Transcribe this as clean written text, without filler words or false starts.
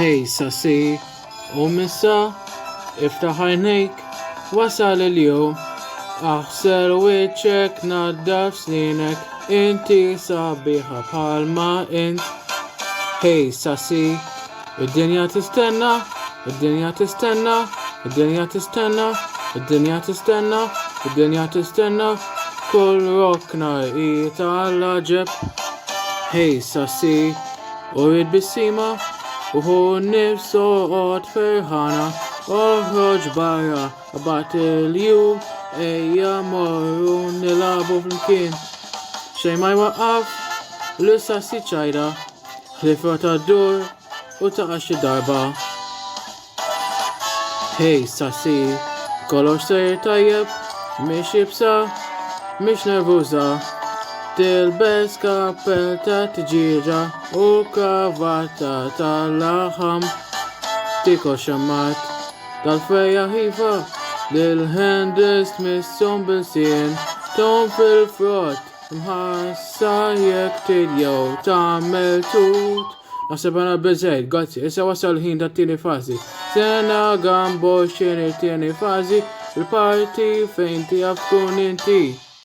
Hey sassi, missa, iftaħ għajnejk, wasal il-jum, aħsel wiċċek, naddaf sninek, inti sabiħa bħalma int. Hey sassi, id-dinja tistenna, id-dinja tistenna, id-dinja tistenna, id-dinja tistenna, id-dinja tistenna, kull rokna tal-ġeb. Hey sassi, urid bissima, uħu nifsu għod ferħana, uħroġ barra, għabat il-jum, ejja morru nilabu fl-kien. Xej ma jwaqqaf, l-sassi ċajda, ħlifra ta' dur u ta' xi darba. Hey sassi, kollox sejr tajjeb, mish jibsa, mish nervuża. Tilbes kappell ta' tiġiġa u kravatta tal-laħam. Tiko xammat tal-fejja ħifa lil-hendist missom bil-sien. Tom fil-frott mħassa jek tidjow ta'mel tut. Naħseb għana bezzejt, grazzi, issa wasal ħin ta' tieni fazi. Sena gambo xini tieni fazi, il-parti fejn ti tkun inti.